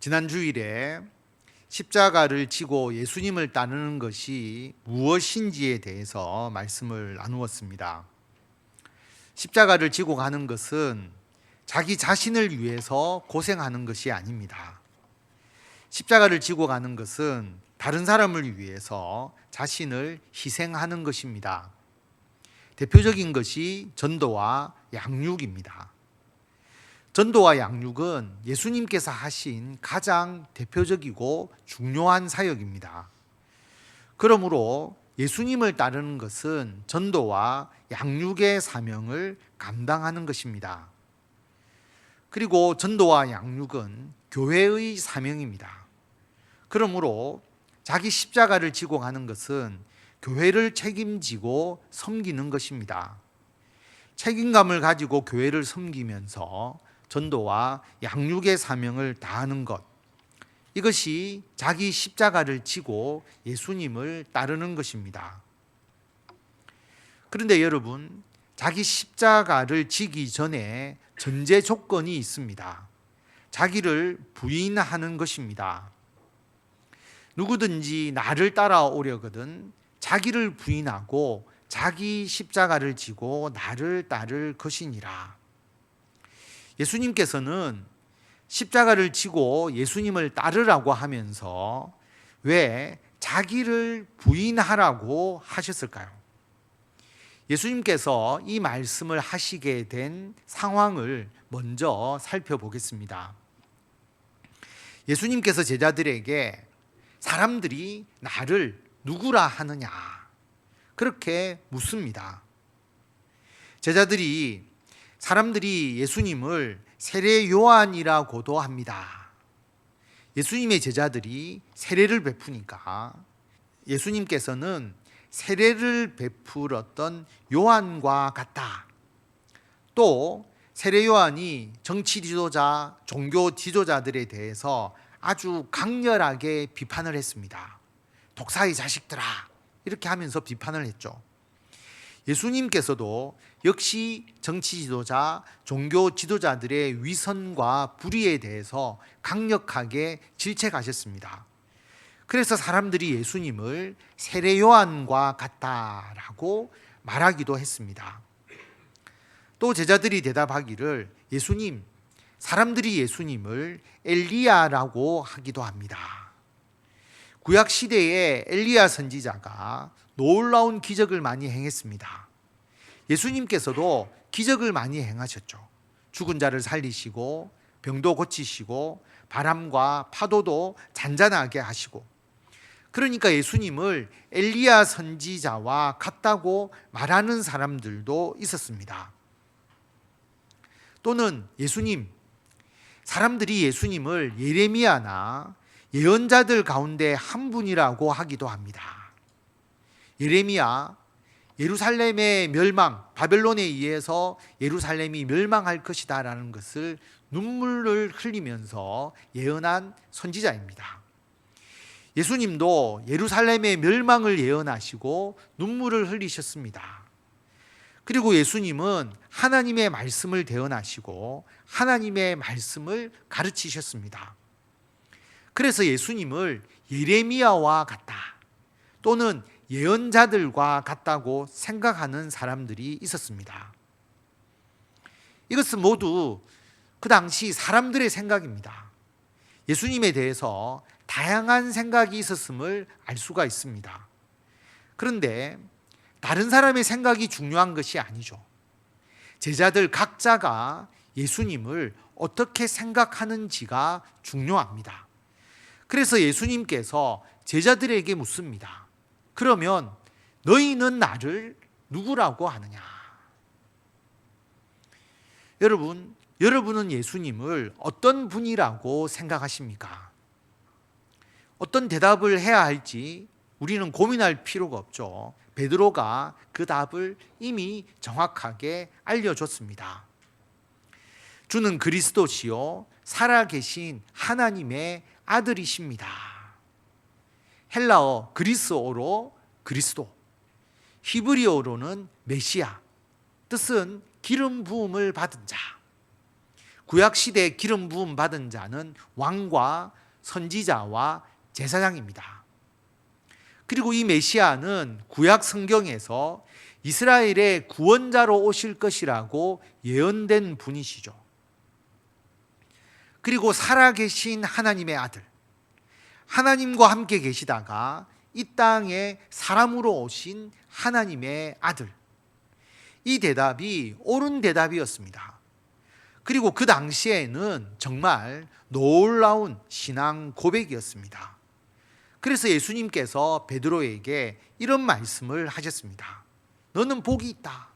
지난 주일에 십자가를 지고 예수님을 따르는 것이 무엇인지에 대해서 말씀을 나누었습니다. 십자가를 지고 가는 것은 자기 자신을 위해서 고생하는 것이 아닙니다. 십자가를 지고 가는 것은 다른 사람을 위해서 자신을 희생하는 것입니다. 대표적인 것이 전도와 양육입니다. 전도와 양육은 예수님께서 하신 가장 대표적이고 중요한 사역입니다. 그러므로 예수님을 따르는 것은 전도와 양육의 사명을 감당하는 것입니다. 그리고 전도와 양육은 교회의 사명입니다. 그러므로 자기 십자가를 지고 가는 것은 교회를 책임지고 섬기는 것입니다. 책임감을 가지고 교회를 섬기면서 전도와 양육의 사명을 다하는 것, 이것이 자기 십자가를 지고 예수님을 따르는 것입니다. 그런데 여러분, 자기 십자가를 지기 전에 전제 조건이 있습니다. 자기를 부인하는 것입니다. 누구든지 나를 따라오려거든 자기를 부인하고 자기 십자가를 지고 나를 따를 것이니라. 예수님께서는 십자가를 지고 예수님을 따르라고 하면서 왜 자기를 부인하라고 하셨을까요? 예수님께서 이 말씀을 하시게 된 상황을 먼저 살펴보겠습니다. 예수님께서 제자들에게 사람들이 나를 누구라 하느냐 그렇게 묻습니다. 사람들이 예수님을 세례 요한이라고도 합니다. 예수님의 제자들이 세례를 베푸니까 예수님께서는 세례를 베풀었던 요한과 같다. 또 세례 요한이 정치 지도자, 종교 지도자들에 대해서 아주 강렬하게 비판을 했습니다. 독사의 자식들아, 이렇게 하면서 비판을 했죠. 예수님께서도 역시 정치 지도자, 종교 지도자들의 위선과 불의에 대해서 강력하게 질책하셨습니다. 그래서 사람들이 예수님을 세례 요한과 같다라고 말하기도 했습니다. 또 제자들이 대답하기를 예수님, 사람들이 예수님을 엘리야라고 하기도 합니다. 구약 시대에 엘리야 선지자가 놀라운 기적을 많이 행했습니다. 예수님께서도 기적을 많이 행하셨죠. 죽은 자를 살리시고 병도 고치시고 바람과 파도도 잔잔하게 하시고, 그러니까 예수님을 엘리야 선지자와 같다고 말하는 사람들도 있었습니다. 또는 사람들이 예수님을 예레미야나 예언자들 가운데 한 분이라고 하기도 합니다. 예레미야, 예루살렘의 멸망, 바벨론에 의해서 예루살렘이 멸망할 것이다 라는 것을 눈물을 흘리면서 예언한 선지자입니다. 예수님도 예루살렘의 멸망을 예언하시고 눈물을 흘리셨습니다. 그리고 예수님은 하나님의 말씀을 대언하시고 하나님의 말씀을 가르치셨습니다. 그래서 예수님을 예레미야와 같다, 또는 예언자들과 같다고 생각하는 사람들이 있었습니다. 이것은 모두 그 당시 사람들의 생각입니다. 예수님에 대해서 다양한 생각이 있었음을 알 수가 있습니다. 그런데 다른 사람의 생각이 중요한 것이 아니죠. 제자들 각자가 예수님을 어떻게 생각하는지가 중요합니다. 그래서 예수님께서 제자들에게 묻습니다. 그러면 너희는 나를 누구라고 하느냐? 여러분은 예수님을 어떤 분이라고 생각하십니까? 어떤 대답을 해야 할지 우리는 고민할 필요가 없죠. 베드로가 그 답을 이미 정확하게 알려줬습니다. 주는 그리스도시요 살아계신 하나님의 아들이십니다. 헬라어 그리스어로 그리스도, 히브리어로는 메시아, 뜻은 기름 부음을 받은 자. 구약시대 기름 부음 받은 자는 왕과 선지자와 제사장입니다. 그리고 이 메시아는 구약 성경에서 이스라엘의 구원자로 오실 것이라고 예언된 분이시죠. 그리고 살아계신 하나님의 아들, 하나님과 함께 계시다가 이 땅에 사람으로 오신 하나님의 아들, 이 대답이 옳은 대답이었습니다. 그리고 그 당시에는 정말 놀라운 신앙 고백이었습니다. 그래서 예수님께서 베드로에게 이런 말씀을 하셨습니다. 너는 복이 있다.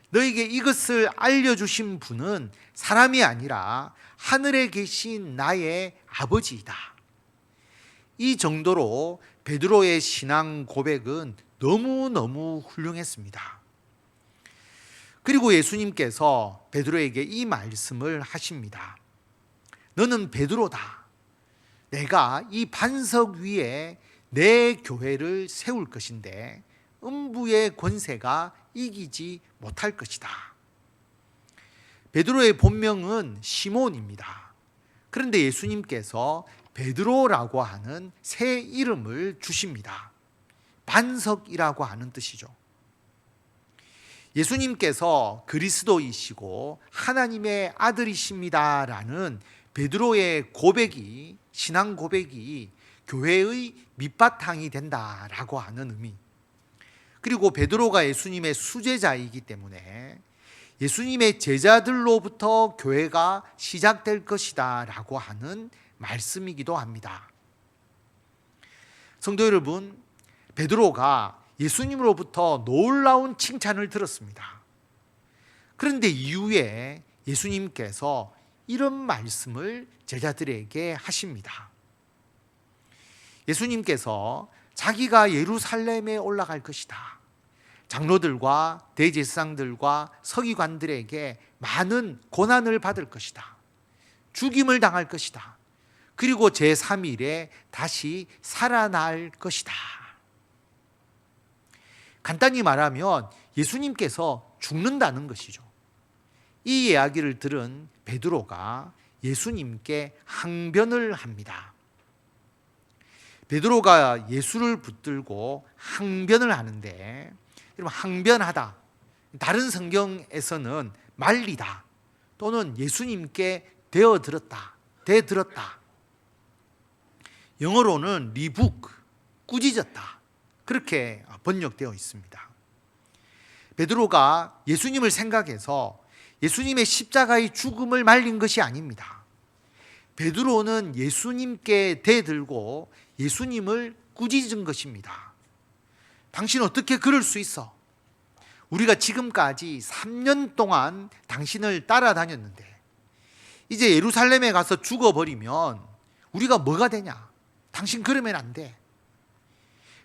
너에게 이것을 알려주신 분은 사람이 아니라 하늘에 계신 나의 아버지이다. 이 정도로 베드로의 신앙 고백은 너무너무 훌륭했습니다. 그리고 예수님께서 베드로에게 이 말씀을 하십니다. 너는 베드로다. 내가 이 반석 위에 내 교회를 세울 것인데 음부의 권세가 이기지 못할 것이다. 베드로의 본명은 시몬입니다. 그런데 예수님께서 베드로라고 하는 새 이름을 주십니다. 반석이라고 하는 뜻이죠. 예수님께서 그리스도이시고 하나님의 아들이십니다라는 베드로의 고백이, 신앙 고백이 교회의 밑바탕이 된다라고 하는 의미. 그리고 베드로가 예수님의 수제자이기 때문에 예수님의 제자들로부터 교회가 시작될 것이다 라고 하는 말씀이기도 합니다. 성도 여러분, 베드로가 예수님으로부터 놀라운 칭찬을 들었습니다. 그런데 이후에 예수님께서 이런 말씀을 제자들에게 하십니다. 예수님께서 자기가 예루살렘에 올라갈 것이다. 장로들과 대제사장들과 서기관들에게 많은 고난을 받을 것이다. 죽임을 당할 것이다. 그리고 제3일에 다시 살아날 것이다. 간단히 말하면 예수님께서 죽는다는 것이죠. 이 이야기를 들은 베드로가 예수님께 항변을 합니다. 베드로가 예수를 붙들고 항변을 하는데, 여러분, 항변하다, 다른 성경에서는 말리다 또는 예수님께 대어들었다, 대들었다, 영어로는 리북, 꾸짖었다, 그렇게 번역되어 있습니다. 베드로가 예수님을 생각해서 예수님의 십자가의 죽음을 말린 것이 아닙니다. 베드로는 예수님께 대들고 예수님을 꾸짖은 것입니다. 당신 어떻게 그럴 수 있어? 우리가 지금까지 3년 동안 당신을 따라다녔는데 이제 예루살렘에 가서 죽어버리면 우리가 뭐가 되냐? 당신 그러면 안 돼.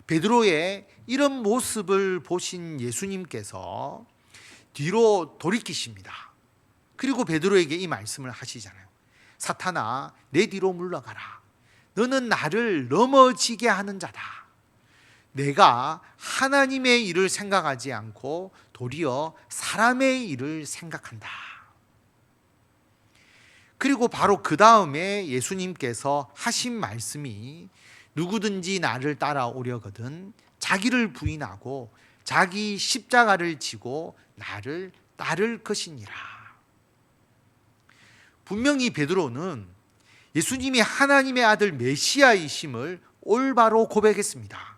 베드로의 이런 모습을 보신 예수님께서 뒤로 돌이키십니다. 그리고 베드로에게 이 말씀을 하시잖아요. 사탄아, 내 뒤로 물러가라. 너는 나를 넘어지게 하는 자다. 내가 하나님의 일을 생각하지 않고 도리어 사람의 일을 생각한다. 그리고 바로 그 다음에 예수님께서 하신 말씀이 누구든지 나를 따라오려거든 자기를 부인하고 자기 십자가를 지고 나를 따를 것이니라. 분명히 베드로는 예수님이 하나님의 아들 메시아이심을 올바로 고백했습니다.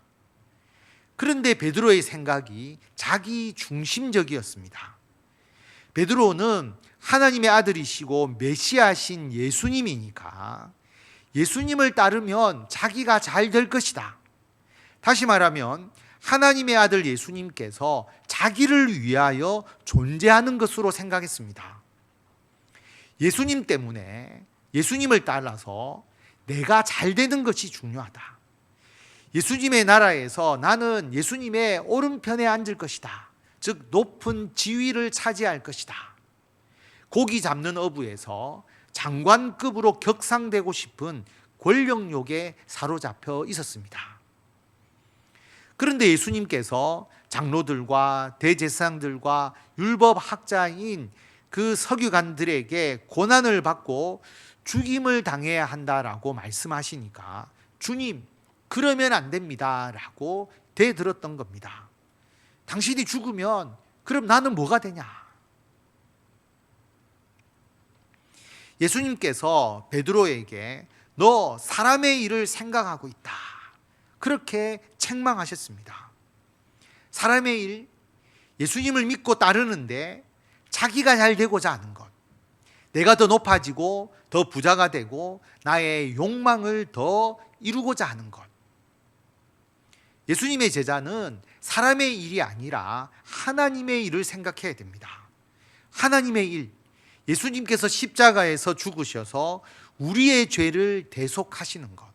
그런데 베드로의 생각이 자기 중심적이었습니다. 베드로는 하나님의 아들이시고 메시아신 예수님이니까 예수님을 따르면 자기가 잘 될 것이다. 다시 말하면 하나님의 아들 예수님께서 자기를 위하여 존재하는 것으로 생각했습니다. 예수님 때문에, 예수님을 따라서 내가 잘 되는 것이 중요하다. 예수님의 나라에서 나는 예수님의 오른편에 앉을 것이다. 즉 높은 지위를 차지할 것이다. 고기 잡는 어부에서 장관급으로 격상되고 싶은 권력욕에 사로잡혀 있었습니다. 그런데 예수님께서 장로들과 대제사장들과 율법학자인 그 서기관들에게 고난을 받고 죽임을 당해야 한다라고 말씀하시니까 주님, 그러면 안 됩니다 라고 대들었던 겁니다. 당신이 죽으면 그럼 나는 뭐가 되냐? 예수님께서 베드로에게 너 사람의 일을 생각하고 있다, 그렇게 책망하셨습니다. 사람의 일, 예수님을 믿고 따르는데 자기가 잘 되고자 하는 것, 내가 더 높아지고 더 부자가 되고 나의 욕망을 더 이루고자 하는 것. 예수님의 제자는 사람의 일이 아니라 하나님의 일을 생각해야 됩니다. 하나님의 일, 예수님께서 십자가에서 죽으셔서 우리의 죄를 대속하시는 것,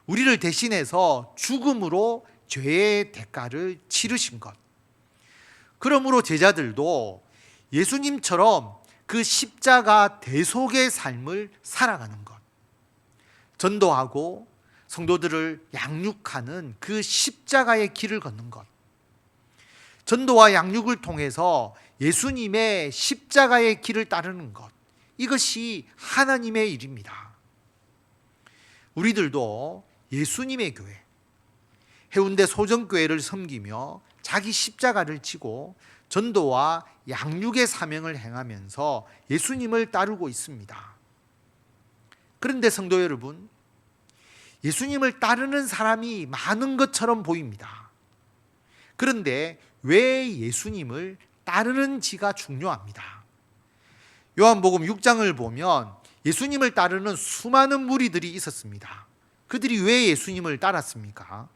우리를 대신해서 죽음으로 죄의 대가를 치르신 것. 그러므로 제자들도 예수님처럼 그 십자가 대속의 삶을 살아가는 것, 전도하고 성도들을 양육하는 그 십자가의 길을 걷는 것, 전도와 양육을 통해서 예수님의 십자가의 길을 따르는 것, 이것이 하나님의 일입니다. 우리들도 예수님의 교회, 해운대 소정교회를 섬기며 자기 십자가를 지고 전도와 양육의 사명을 행하면서 예수님을 따르고 있습니다. 그런데 성도 여러분, 예수님을 따르는 사람이 많은 것처럼 보입니다. 그런데 왜 예수님을 따르는지가 중요합니다. 요한복음 6장을 보면 예수님을 따르는 수많은 무리들이 있었습니다. 그들이 왜 예수님을 따랐습니까?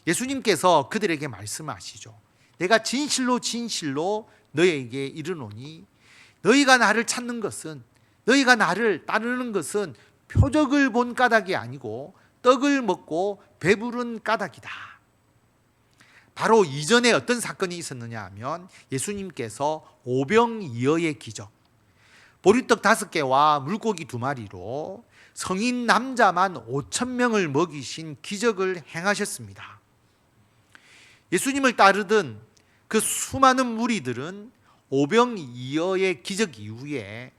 예수님께서 그들에게 말씀하시죠. 내가 진실로 진실로 너희에게 이르노니 너희가 나를 찾는 것은, 너희가 나를 따르는 것은 표적을 본 까닭이 아니고 떡을 먹고 배부른 까닭이다. 바로 이전에 어떤 사건이 있었느냐 하면 예수님께서 오병이어의 기적, 보리떡 5개와 물고기 2마리로 성인 남자만 5,000명을 먹이신 기적을 행하셨습니다. 예수님을 따르던 그 수많은 무리들은 오병이어의 기적 이후에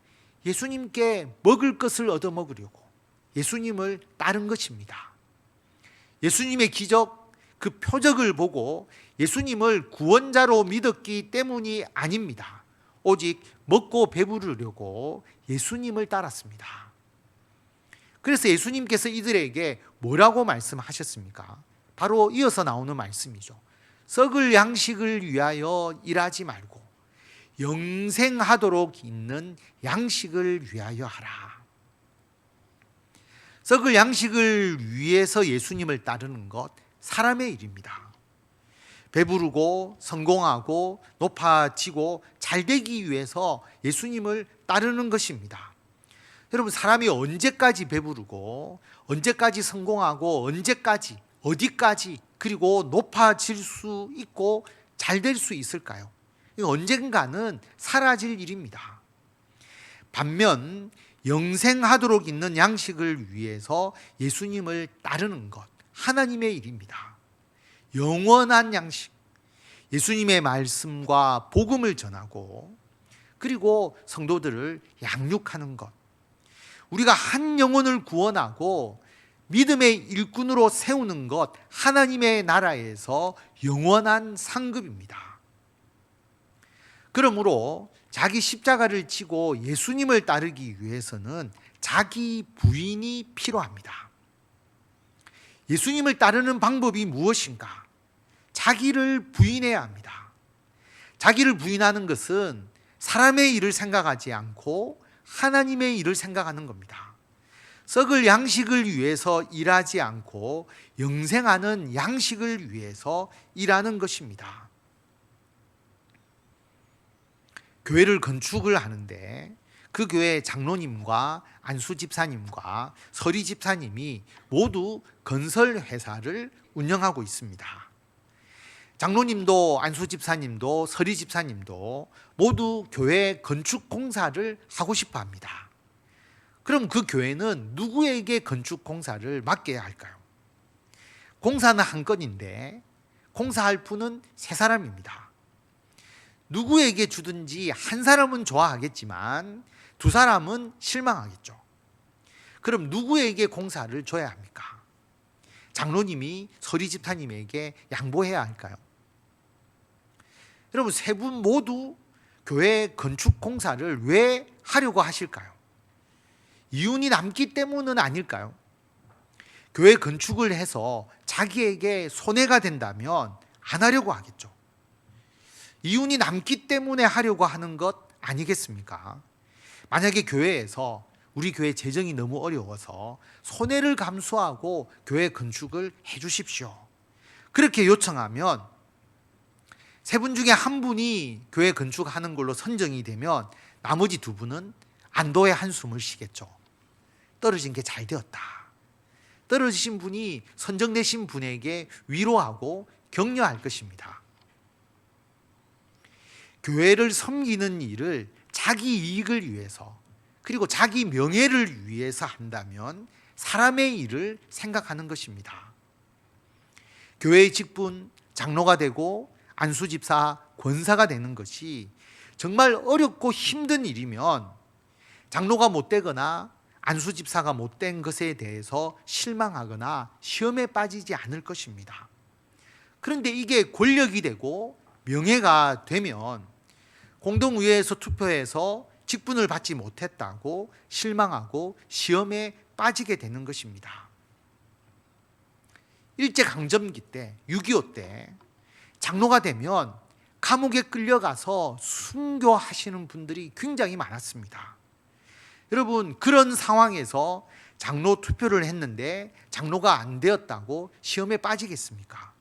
예수님께 먹을 것을 얻어먹으려고 예수님을 따른 것입니다. 예수님의 기적, 그 표적을 보고 예수님을 구원자로 믿었기 때문이 아닙니다. 오직 먹고 배부르려고 예수님을 따랐습니다. 그래서 예수님께서 이들에게 뭐라고 말씀하셨습니까? 바로 이어서 나오는 말씀이죠. 썩을 양식을 위하여 일하지 말고 영생하도록 있는 양식을 위하여 하라. 썩을 양식을 위해서 예수님을 따르는 것, 사람의 일입니다. 배부르고 성공하고 높아지고 잘되기 위해서 예수님을 따르는 것입니다. 여러분, 사람이 언제까지 배부르고 언제까지 성공하고 언제까지 어디까지 그리고 높아질 수 있고 잘 될 수 있을까요? 언젠가는 사라질 일입니다. 반면 영생하도록 있는 양식을 위해서 예수님을 따르는 것, 하나님의 일입니다. 영원한 양식, 예수님의 말씀과 복음을 전하고 그리고 성도들을 양육하는 것, 우리가 한 영혼을 구원하고 믿음의 일꾼으로 세우는 것, 하나님의 나라에서 영원한 상급입니다. 그러므로 자기 십자가를 지고 예수님을 따르기 위해서는 자기 부인이 필요합니다. 예수님을 따르는 방법이 무엇인가? 자기를 부인해야 합니다. 자기를 부인하는 것은 사람의 일을 생각하지 않고 하나님의 일을 생각하는 겁니다. 썩을 양식을 위해서 일하지 않고 영생하는 양식을 위해서 일하는 것입니다. 교회를 건축을 하는데 그 교회 장로님과 안수 집사님과 서리 집사님이 모두 건설 회사를 운영하고 있습니다. 장로님도 안수 집사님도 서리 집사님도 모두 교회 건축 공사를 하고 싶어 합니다. 그럼 그 교회는 누구에게 건축 공사를 맡겨야 할까요? 공사는 한 건인데 공사할 분은 3사람입니다. 누구에게 주든지 한 사람은 좋아하겠지만 두 사람은 실망하겠죠. 그럼 누구에게 공사를 줘야 합니까? 장로님이 서리 집사님에게 양보해야 할까요? 여러분, 세 분 모두 교회 건축 공사를 왜 하려고 하실까요? 이윤이 남기 때문은 아닐까요? 교회 건축을 해서 자기에게 손해가 된다면 안 하려고 하겠죠. 이윤이 남기 때문에 하려고 하는 것 아니겠습니까? 만약에 교회에서 우리 교회 재정이 너무 어려워서 손해를 감수하고 교회 건축을 해 주십시오, 그렇게 요청하면 세 분 중에 한 분이 교회 건축하는 걸로 선정이 되면 나머지 두 분은 안도의 한숨을 쉬겠죠. 떨어진 게 잘 되었다. 떨어지신 분이 선정되신 분에게 위로하고 격려할 것입니다. 교회를 섬기는 일을 자기 이익을 위해서, 그리고 자기 명예를 위해서 한다면 사람의 일을 생각하는 것입니다. 교회의 직분, 장로가 되고 안수집사, 권사가 되는 것이 정말 어렵고 힘든 일이면 장로가 못되거나 안수집사가 못된 것에 대해서 실망하거나 시험에 빠지지 않을 것입니다. 그런데 이게 권력이 되고 명예가 되면 공동의회에서 투표해서 직분을 받지 못했다고 실망하고 시험에 빠지게 되는 것입니다. 일제강점기 때, 6.25 때 장로가 되면 감옥에 끌려가서 순교하시는 분들이 굉장히 많았습니다. 여러분, 그런 상황에서 장로 투표를 했는데 장로가 안 되었다고 시험에 빠지겠습니까?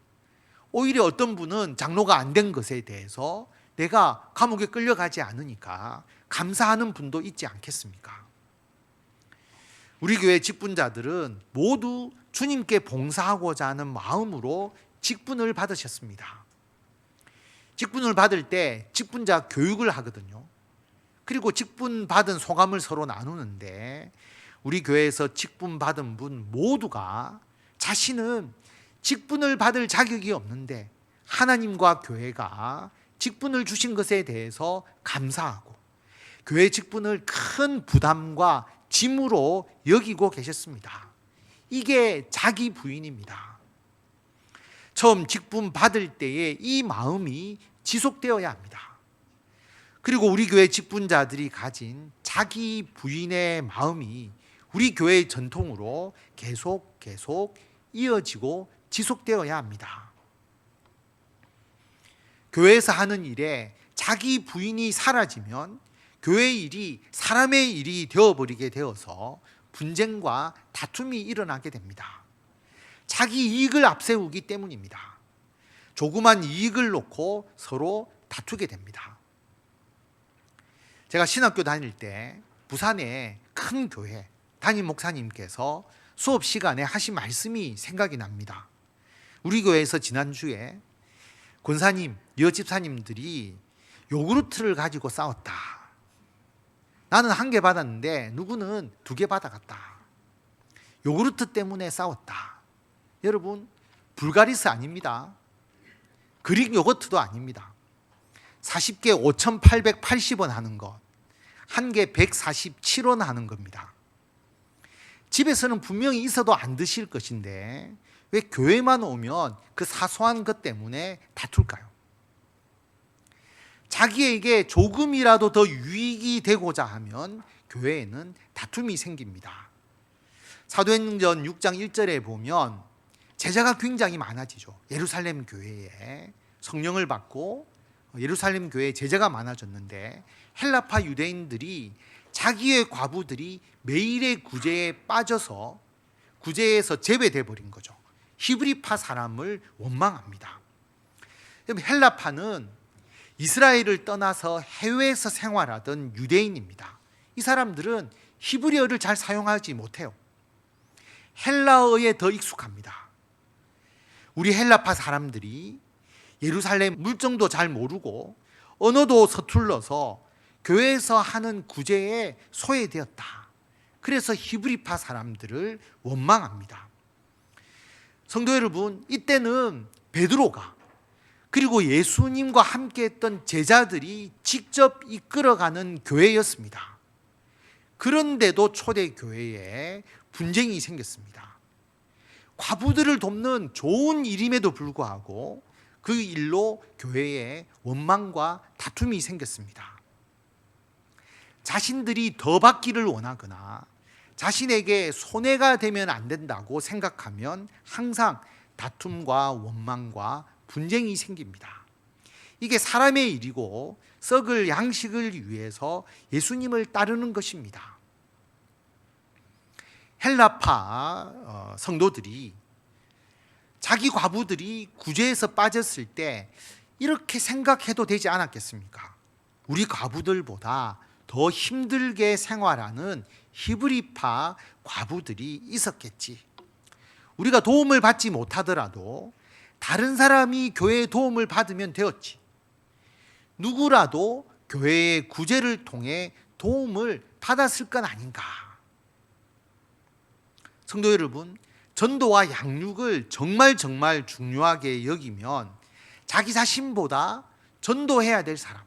오히려 어떤 분은 장로가 안 된 것에 대해서 내가 감옥에 끌려가지 않으니까 감사하는 분도 있지 않겠습니까? 우리 교회 직분자들은 모두 주님께 봉사하고자 하는 마음으로 직분을 받으셨습니다. 직분을 받을 때 직분자 교육을 하거든요. 그리고 직분 받은 소감을 서로 나누는데, 우리 교회에서 직분 받은 분 모두가 자신은 직분을 받을 자격이 없는데 하나님과 교회가 직분을 주신 것에 대해서 감사하고 교회 직분을 큰 부담과 짐으로 여기고 계셨습니다. 이게 자기 부인입니다. 처음 직분 받을 때의 이 마음이 지속되어야 합니다. 그리고 우리 교회 직분자들이 가진 자기 부인의 마음이 우리 교회의 전통으로 계속 이어지고 지속되어야 합니다. 교회에서 하는 일에 자기 부인이 사라지면 교회 일이 사람의 일이 되어버리게 되어서 분쟁과 다툼이 일어나게 됩니다. 자기 이익을 앞세우기 때문입니다. 조그만 이익을 놓고 서로 다투게 됩니다. 제가 신학교 다닐 때 부산의 큰 교회 담임 목사님께서 수업 시간에 하신 말씀이 생각이 납니다. 우리 교회에서 지난주에 권사님, 여집사님들이 요구르트를 가지고 싸웠다. 나는 1개 받았는데 누구는 2개 받아갔다. 요구르트 때문에 싸웠다. 여러분, 불가리스 아닙니다. 그릭 요거트도 아닙니다. 40개 5,880원 하는 것, 1개 147원 하는 겁니다. 집에서는 분명히 있어도 안 드실 것인데 왜 교회만 오면 그 사소한 것 때문에 다툴까요? 자기에게 조금이라도 더 유익이 되고자 하면 교회에는 다툼이 생깁니다. 사도행전 6장 1절에 보면 제자가 굉장히 많아지죠. 예루살렘 교회에 성령을 받고 예루살렘 교회에 제자가 많아졌는데, 헬라파 유대인들이 자기의 과부들이 매일의 구제에 빠져서 구제에서 제외돼 버린 거죠. 히브리파 사람을 원망합니다. 헬라파는 이스라엘을 떠나서 해외에서 생활하던 유대인입니다. 이 사람들은 히브리어를 잘 사용하지 못해요. 헬라어에 더 익숙합니다. 우리 헬라파 사람들이 예루살렘 물정도 잘 모르고 언어도 서툴러서 교회에서 하는 구제에 소외되었다. 그래서 히브리파 사람들을 원망합니다. 성도 여러분, 이때는 베드로가 그리고 예수님과 함께 했던 제자들이 직접 이끌어가는 교회였습니다. 그런데도 초대교회에 분쟁이 생겼습니다. 과부들을 돕는 좋은 일임에도 불구하고 그 일로 교회에 원망과 다툼이 생겼습니다. 자신들이 더 받기를 원하거나 자신에게 손해가 되면 안 된다고 생각하면 항상 다툼과 원망과 분쟁이 생깁니다. 이게 사람의 일이고 썩을 양식을 위해서 예수님을 따르는 것입니다. 헬라파 성도들이 자기 과부들이 구제에서 빠졌을 때 이렇게 생각해도 되지 않았겠습니까? 우리 과부들보다 더 힘들게 생활하는 히브리파 과부들이 있었겠지. 우리가 도움을 받지 못하더라도 다른 사람이 교회의 도움을 받으면 되었지. 누구라도 교회의 구제를 통해 도움을 받았을 건 아닌가. 성도 여러분, 전도와 양육을 정말 중요하게 여기면 자기 자신보다 전도해야 될 사람,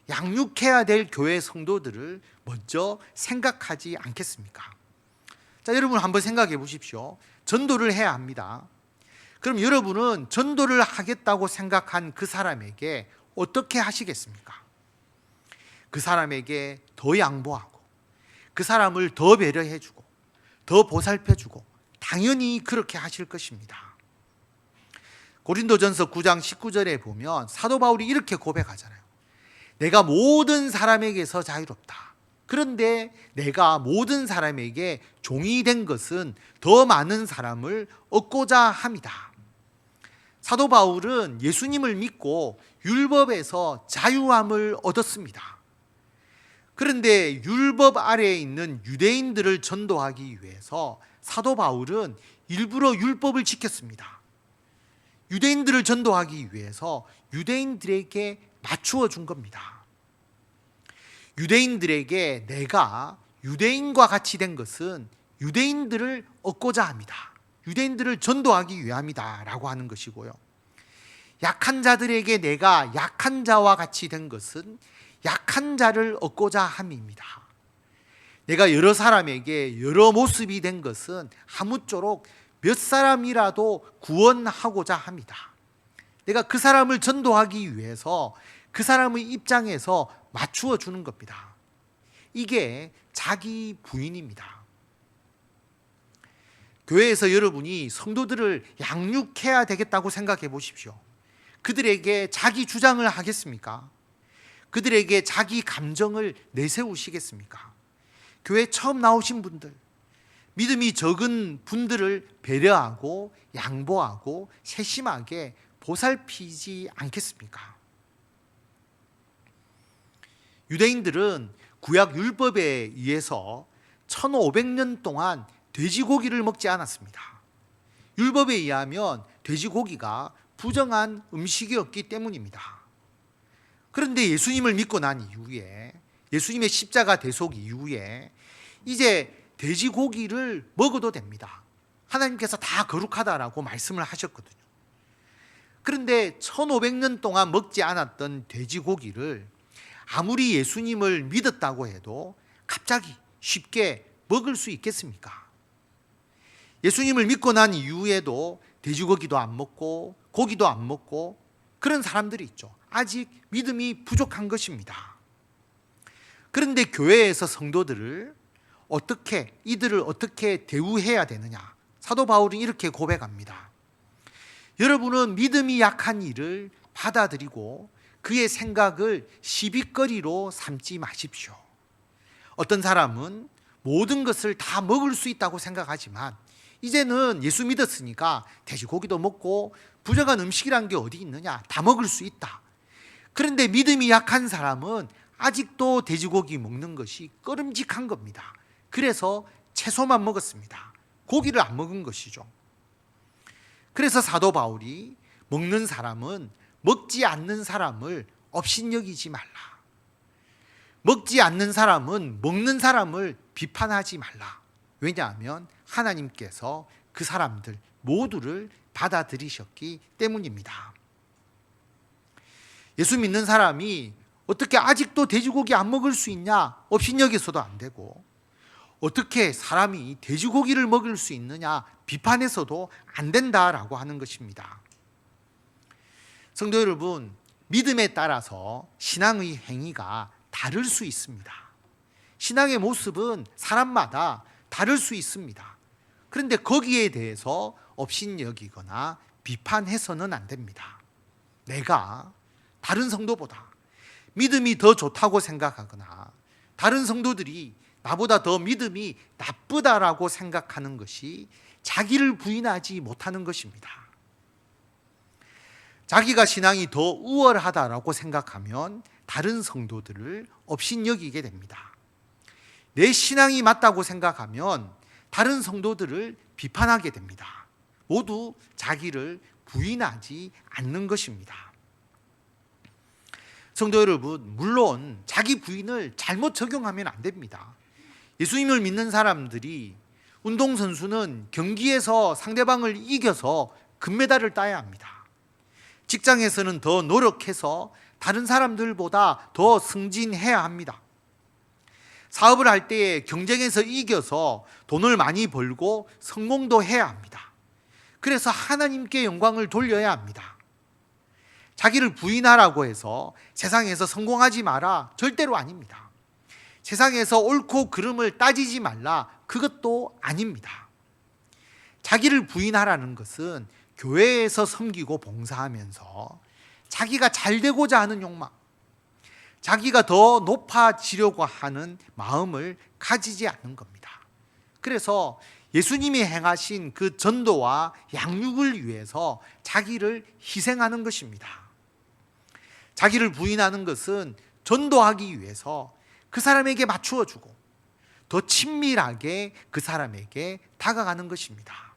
양육해야 될 교회 성도들을 먼저 생각하지 않겠습니까? 자, 여러분 한번 생각해 보십시오. 전도를 해야 합니다. 그럼 여러분은 전도를 하겠다고 생각한 그 사람에게 어떻게 하시겠습니까? 그 사람에게 더 양보하고 그 사람을 더 배려해주고 더 보살펴주고 당연히 그렇게 하실 것입니다. 고린도전서 9장 19절에 보면 사도 바울이 이렇게 고백하잖아요. 내가 모든 사람에게서 자유롭다. 그런데 내가 모든 사람에게 종이 된 것은 더 많은 사람을 얻고자 함이다. 사도 바울은 예수님을 믿고 율법에서 자유함을 얻었습니다. 그런데 율법 아래에 있는 유대인들을 전도하기 위해서 사도 바울은 일부러 율법을 지켰습니다. 유대인들을 전도하기 위해서 유대인들에게 맞추어 준 겁니다. 유대인들에게 내가 유대인과 같이 된 것은 유대인들을 얻고자 합니다. 유대인들을 전도하기 위함이다 라고 하는 것이고요. 약한 자들에게 내가 약한 자와 같이 된 것은 약한 자를 얻고자 함입니다. 내가 여러 사람에게 여러 모습이 된 것은 아무쪼록 몇 사람이라도 구원하고자 합니다. 내가 그 사람을 전도하기 위해서 그 사람의 입장에서 맞추어 주는 겁니다. 이게 자기 부인입니다. 교회에서 여러분이 성도들을 양육해야 되겠다고 생각해 보십시오. 그들에게 자기 주장을 하겠습니까? 그들에게 자기 감정을 내세우시겠습니까? 교회 처음 나오신 분들, 믿음이 적은 분들을 배려하고 양보하고 세심하게 보살피지 않겠습니까? 유대인들은 구약 율법에 의해서 1500년 동안 돼지고기를 먹지 않았습니다. 율법에 의하면 돼지고기가 부정한 음식이었기 때문입니다. 그런데 예수님을 믿고 난 이후에, 예수님의 십자가 대속 이후에 이제 돼지고기를 먹어도 됩니다. 하나님께서 다 거룩하다라고 말씀을 하셨거든요. 그런데 1500년 동안 먹지 않았던 돼지고기를 아무리 예수님을 믿었다고 해도 갑자기 쉽게 먹을 수 있겠습니까? 예수님을 믿고 난 이후에도 돼지고기도 안 먹고 고기도 안 먹고 그런 사람들이 있죠. 아직 믿음이 부족한 것입니다. 그런데 교회에서 성도들을 이들을 어떻게 대우해야 되느냐? 사도 바울은 이렇게 고백합니다. 여러분은 믿음이 약한 이를 받아들이고 그의 생각을 시비거리로 삼지 마십시오. 어떤 사람은 모든 것을 다 먹을 수 있다고 생각하지만 이제는 예수 믿었으니까 돼지고기도 먹고 부정한 음식이란 게 어디 있느냐? 다 먹을 수 있다. 그런데 믿음이 약한 사람은 아직도 돼지고기 먹는 것이 꺼림직한 겁니다. 그래서 채소만 먹었습니다. 고기를 안 먹은 것이죠. 그래서 사도 바울이 먹는 사람은 먹지 않는 사람을 업신여기지 말라. 먹지 않는 사람은 먹는 사람을 비판하지 말라. 왜냐하면 하나님께서 그 사람들 모두를 받아들이셨기 때문입니다. 예수 믿는 사람이 어떻게 아직도 돼지고기 안 먹을 수 있냐? 업신여겨서도 안 되고, 어떻게 사람이 돼지고기를 먹을 수 있느냐? 비판해서도 안 된다라고 하는 것입니다. 성도 여러분, 믿음에 따라서 신앙의 행위가 다를 수 있습니다. 신앙의 모습은 사람마다 다를 수 있습니다. 그런데 거기에 대해서 업신여기거나 비판해서는 안 됩니다. 내가 다른 성도보다 믿음이 더 좋다고 생각하거나 다른 성도들이 나보다 더 믿음이 나쁘다라고 생각하는 것이 자기를 부인하지 못하는 것입니다. 자기가 신앙이 더 우월하다라고 생각하면 다른 성도들을 업신여기게 됩니다. 내 신앙이 맞다고 생각하면 다른 성도들을 비판하게 됩니다. 모두 자기를 부인하지 않는 것입니다. 성도 여러분, 물론 자기 부인을 잘못 적용하면 안 됩니다. 예수님을 믿는 사람들이, 운동선수는 경기에서 상대방을 이겨서 금메달을 따야 합니다. 직장에서는 더 노력해서 다른 사람들보다 더 승진해야 합니다. 사업을 할 때에 경쟁에서 이겨서 돈을 많이 벌고 성공도 해야 합니다. 그래서 하나님께 영광을 돌려야 합니다. 자기를 부인하라고 해서 세상에서 성공하지 마라, 절대로 아닙니다. 세상에서 옳고 그름을 따지지 말라, 그것도 아닙니다. 자기를 부인하라는 것은 교회에서 섬기고 봉사하면서 자기가 잘 되고자 하는 욕망, 자기가 더 높아지려고 하는 마음을 가지지 않는 겁니다. 그래서 예수님이 행하신 그 전도와 양육을 위해서 자기를 희생하는 것입니다. 자기를 부인하는 것은 전도하기 위해서 그 사람에게 맞추어 주고 더 친밀하게 그 사람에게 다가가는 것입니다.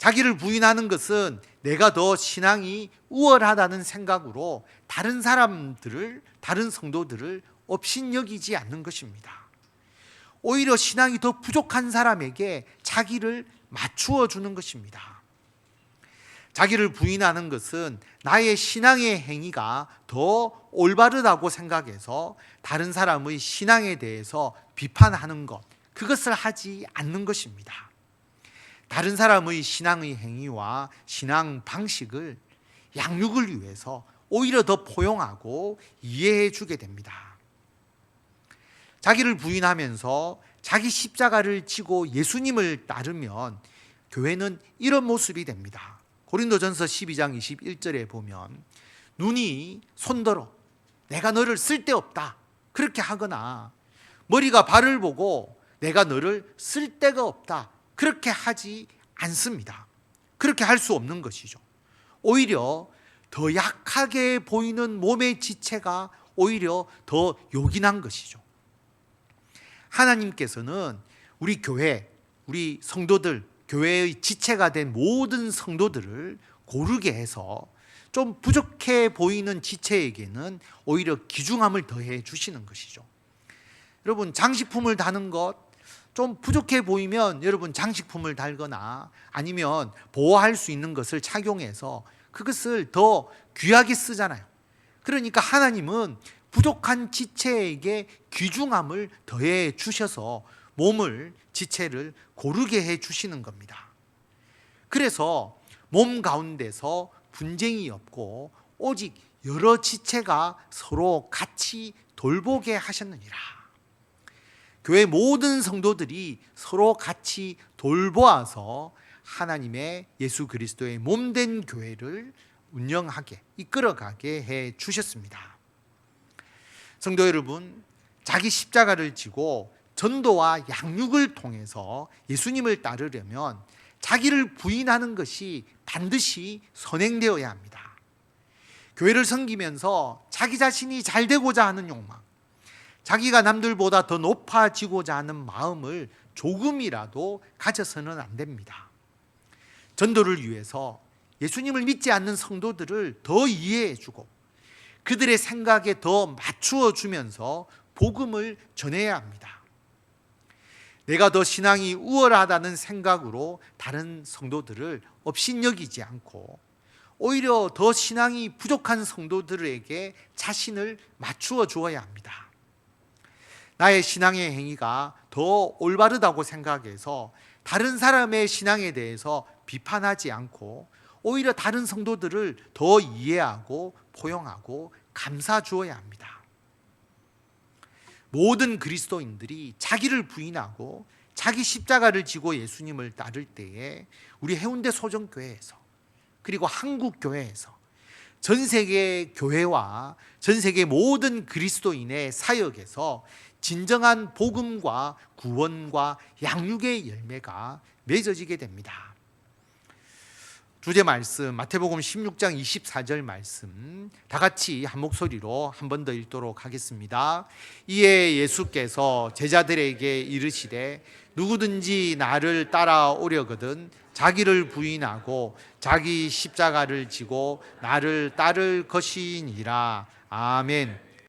자기를 부인하는 것은 내가 더 신앙이 우월하다는 생각으로 다른 사람들을, 다른 성도들을 업신여기지 않는 것입니다. 오히려 신앙이 더 부족한 사람에게 자기를 맞추어 주는 것입니다. 자기를 부인하는 것은 나의 신앙의 행위가 더 올바르다고 생각해서 다른 사람의 신앙에 대해서 비판하는 것, 그것을 하지 않는 것입니다. 다른 사람의 신앙의 행위와 신앙 방식을, 양육을 위해서 오히려 더 포용하고 이해해 주게 됩니다. 자기를 부인하면서 자기 십자가를 지고 예수님을 따르면 교회는 이런 모습이 됩니다. 고린도전서 12장 21절에 보면 눈이 손들어 내가 너를 쓸데없다 그렇게 하거나 머리가 발을 보고 내가 너를 쓸데가 없다 그렇게 하지 않습니다. 그렇게 할 수 없는 것이죠. 오히려 더 약하게 보이는 몸의 지체가 오히려 더 요긴한 것이죠. 하나님께서는 우리 교회, 우리 성도들, 교회의 지체가 된 모든 성도들을 고르게 해서 좀 부족해 보이는 지체에게는 오히려 귀중함을 더해 주시는 것이죠. 여러분, 장식품을 다는 것 좀 부족해 보이면 여러분 장식품을 달거나 아니면 보호할 수 있는 것을 착용해서 그것을 더 귀하게 쓰잖아요. 그러니까 하나님은 부족한 지체에게 귀중함을 더해 주셔서 몸을, 지체를 고르게 해 주시는 겁니다. 그래서 몸 가운데서 분쟁이 없고 오직 여러 지체가 서로 같이 돌보게 하셨느니라. 교회 모든 성도들이 서로 같이 돌보아서 하나님의 예수 그리스도의 몸된 교회를 운영하게, 이끌어가게 해 주셨습니다. 성도 여러분, 자기 십자가를 지고 전도와 양육을 통해서 예수님을 따르려면 자기를 부인하는 것이 반드시 선행되어야 합니다. 교회를 섬기면서 자기 자신이 잘 되고자 하는 욕망, 자기가 남들보다 더 높아지고자 하는 마음을 조금이라도 가져서는 안 됩니다. 전도를 위해서 예수님을 믿지 않는 성도들을 더 이해해주고 그들의 생각에 더 맞추어 주면서 복음을 전해야 합니다. 내가 더 신앙이 우월하다는 생각으로 다른 성도들을 업신여기지 않고 오히려 더 신앙이 부족한 성도들에게 자신을 맞추어 주어야 합니다. 나의 신앙의 행위가 더 올바르다고 생각해서 다른 사람의 신앙에 대해서 비판하지 않고 오히려 다른 성도들을 더 이해하고 포용하고 감싸 주어야 합니다. 모든 그리스도인들이 자기를 부인하고 자기 십자가를 지고 예수님을 따를 때에 우리 해운대 소정교회에서 그리고 한국교회에서 전 세계 교회와 전 세계 모든 그리스도인의 사역에서 진정한 복음과 구원과 양육의 열매가 맺어지게 됩니다. 주제 말씀 마태복음 16장 24절 말씀 다 같이 한 목소리로 한 번 더 읽도록 하겠습니다. 이에 예수께서 제자들에게 이르시되 누구든지 나를 따라오려거든 자기를 부인하고 자기 십자가를 지고 나를 따를 것이니라. 아멘.